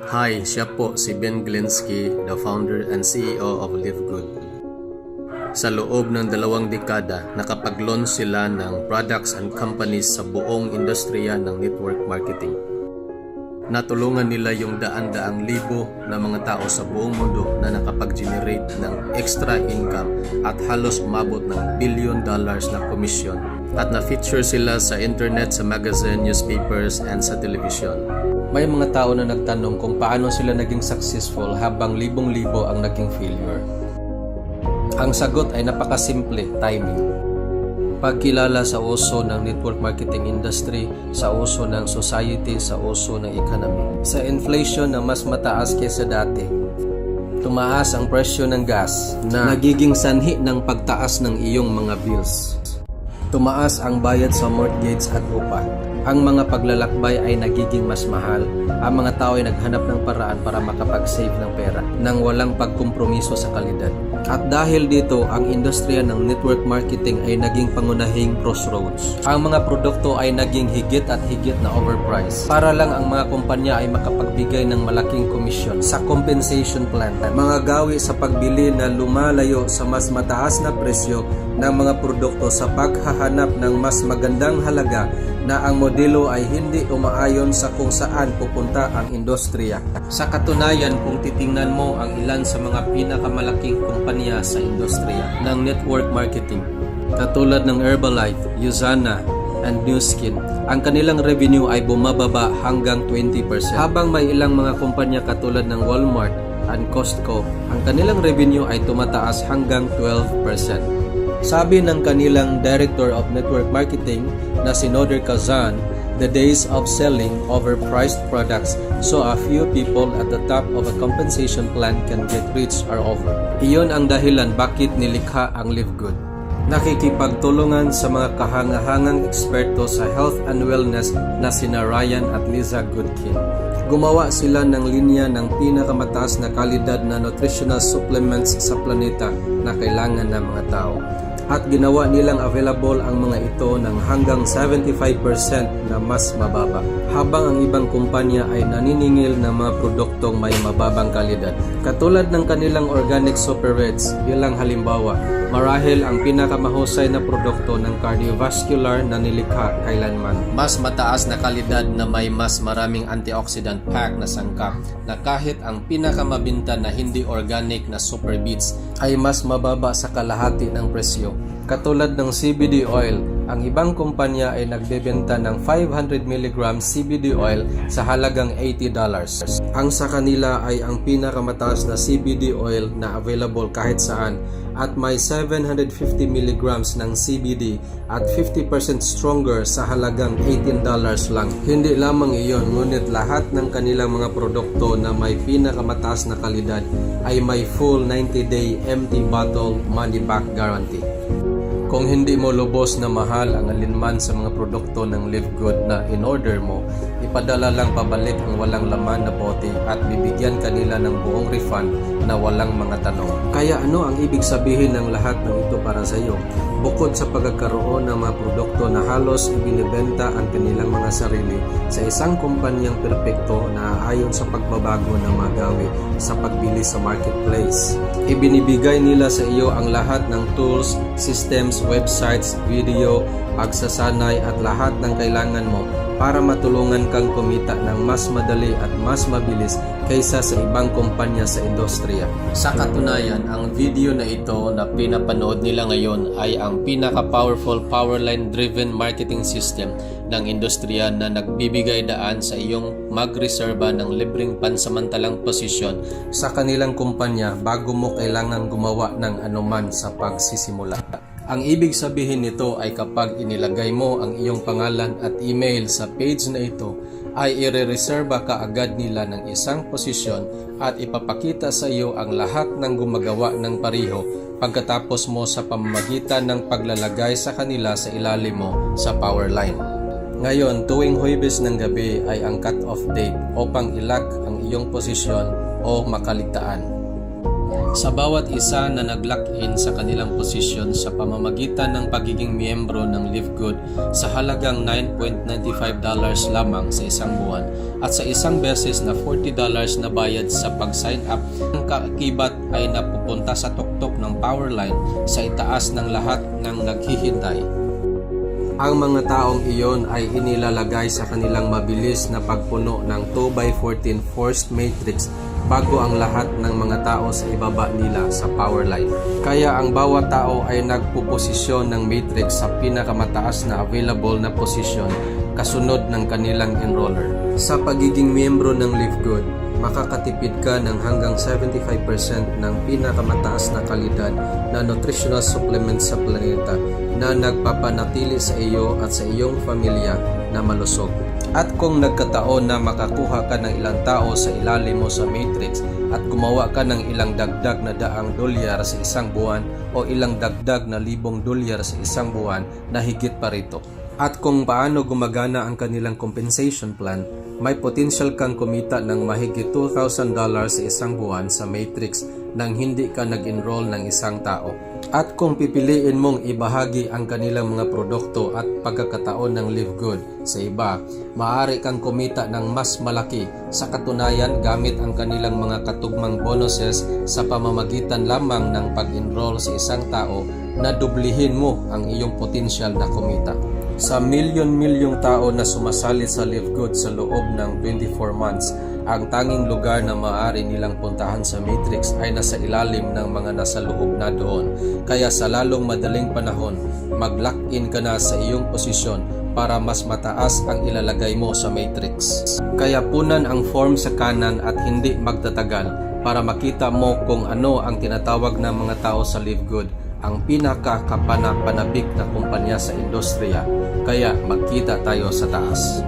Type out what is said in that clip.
Hi, siya po si Ben Glinsky, the founder and CEO of LiveGood. Sa loob ng 2 dekada, nakapag-launch sila ng products and companies sa buong industriya ng network marketing. Natulungan nila yung daan-daang libo na mga tao sa buong mundo na nakapag-generate ng extra income at halos umabot ng $1 billion na komisyon, at na-feature sila sa internet, sa magazine, newspapers, and sa television. May mga tao na nagtanong kung paano sila naging successful habang libong-libo ang naging failure. Ang sagot ay napakasimple: timing. Pagkilala sa uso ng network marketing industry, sa uso ng society, sa uso ng economy. Sa inflation na mas mataas kaysa dati, tumaas ang presyo ng gas na nagiging sanhi ng pagtaas ng iyong mga bills. Tumaas ang bayad sa mortgage at upa. Ang mga paglalakbay ay nagiging mas mahal. Ang mga tao ay naghanap ng paraan para makapag-save ng pera nang walang pagkompromiso sa kalidad. At dahil dito, ang industriya ng network marketing ay naging pangunahing crossroads. Ang mga produkto ay naging higit at higit na overpriced para lang ang mga kumpanya ay makapagbigay ng malaking komisyon sa compensation plan. Mga gawi sa pagbili na lumalayo sa mas mataas na presyo ng mga produkto sa paghahanap ng mas magandang halaga na ang modelo ay hindi umaayon sa kung saan pupunta ang industriya. Sa katunayan, kung titingnan mo ang ilan sa mga pinakamalaking kumpanya sa industriya ng network marketing, katulad ng Herbalife, Usana, and Nu Skin, ang kanilang revenue ay bumababa hanggang 20%. Habang may ilang mga kumpanya katulad ng Walmart and Costco, ang kanilang revenue ay tumataas hanggang 12%. Sabi ng kanilang Director of Network Marketing na si Nader Kazan, the days of selling overpriced products so a few people at the top of a compensation plan can get rich are over. Iyon ang dahilan bakit nilikha ang LiveGood. Nakikipagtulungan sa mga kahangahangang eksperto sa health and wellness na sina Ryan at Lisa Goodkin. Gumawa sila ng linya ng pinakamataas na kalidad na nutritional supplements sa planeta na kailangan ng mga tao. At ginawa nilang available ang mga ito ng hanggang 75% na mas mababa. Habang ang ibang kumpanya ay naniningil ng mga produktong may mababang kalidad. Katulad ng kanilang organic super reds, bilang halimbawa, marahil ang pinakamahusay na produkto ng cardiovascular na nilikha kailanman. Mas mataas na kalidad na may mas maraming antioxidant pack na sangkap na kahit ang pinakamabinta na hindi organic na super beets ay mas mababa sa kalahati ng presyo. Katulad ng CBD oil, ang ibang kumpanya ay nagbebenta ng 500 mg CBD oil sa halagang $80. Ang sa kanila ay ang pinakamataas na CBD oil na available kahit saan at may 750 mg ng CBD at 50% stronger sa halagang $18 lang. Hindi lamang iyon, ngunit lahat ng kanilang mga produkto na may pinakamataas na kalidad ay may full 90-day empty bottle money back guarantee. Kung hindi mo lubos na mahal ang alinman sa mga produkto ng LiveGood na in-order mo, ipadala lang pabalik ang walang laman na bote at bibigyan kanila ng buong refund na walang mga tanong. Kaya ano ang ibig sabihin ng lahat ng ito para sa iyo? Bukod sa pagkakaroon ng mga produkto na halos ibinibenta ang kanilang mga sarili sa isang kumpanyang perpekto na ayon sa pagbabago ng mga gawi sa pagbili sa marketplace. Ibinibigay nila sa iyo ang lahat ng tools, systems, websites, video, pagsasanay at lahat ng kailangan mo para matulungan kang kumita ng mas madali at mas mabilis kaysa sa ibang kumpanya sa industriya. Sa katunayan, ang video na ito na pinapanood nila ngayon ay ang pinaka-powerful powerline-driven marketing system ng industriya na nagbibigay daan sa iyong magreserba ng libreng pansamantalang posisyon sa kanilang kumpanya bago mo kailangan gumawa ng anuman sa pagsisimula. Ang ibig sabihin nito ay kapag inilagay mo ang iyong pangalan at email sa page na ito, ay irereserba ka agad nila ng isang posisyon at ipapakita sa iyo ang lahat ng gumagawa ng pareho pagkatapos mo sa pamamagitan ng paglalagay sa kanila sa ilalim mo sa Powerline. Ngayon, tuwing Huwebes ng gabi ay ang cut-off date upang ilag ang iyong posisyon o makaligtaan. Sa bawat isa na nag-lock-in sa kanilang posisyon sa pamamagitan ng pagiging miyembro ng Live Good sa halagang $9.95 lamang sa isang buwan at sa isang beses na $40 na bayad sa pag-sign up, ang kaakibat ay napupunta sa tuktok ng powerline sa itaas ng lahat ng naghihintay. Ang mga taong iyon ay inilalagay sa kanilang mabilis na pagpuno ng 2x14 forced matrix bago ang lahat ng mga tao sa ibaba nila sa powerline. Kaya ang bawat tao ay nagpuposisyon ng matrix sa pinakamataas na available na posisyon kasunod ng kanilang enroller. Sa pagiging miyembro ng Live Good, makakatipid ka ng hanggang 75% ng pinakamataas na kalidad na nutritional supplement sa planeta na nagpapanatili sa iyo at sa iyong pamilya na malusog. At kung nagkataon na makakuha ka ng ilang tao sa ilalim mo sa matrix at gumawa ka ng ilang dagdag na $100 sa isang buwan o ilang dagdag na $1,000 sa isang buwan na higit pa rito. At kung paano gumagana ang kanilang compensation plan, may potential kang kumita ng mahigit $2,000 sa isang buwan sa matrix nang hindi ka nag-enroll ng isang tao. At kung pipiliin mong ibahagi ang kanilang mga produkto at pagkakataon ng Live Good sa iba, maaari kang kumita ng mas malaki sa katunayan gamit ang kanilang mga katugmang bonuses sa pamamagitan lamang ng pag-enroll sa isang tao na dublihin mo ang iyong potensyal na kumita. Sa milyon-milyong tao na sumasali sa Live Good sa loob ng 24 months, ang tanging lugar na maaari nilang puntahan sa matrix ay nasa ilalim ng mga nasa loob na doon. Kaya sa lalong madaling panahon, mag-lock-in ka na sa iyong posisyon para mas mataas ang ilalagay mo sa matrix. Kaya punan ang form sa kanan at hindi magtatagal para makita mo kung ano ang tinatawag ng mga tao sa Live Good, ang pinakakapanapanabik na kumpanya sa industriya. Kaya magkita tayo sa taas.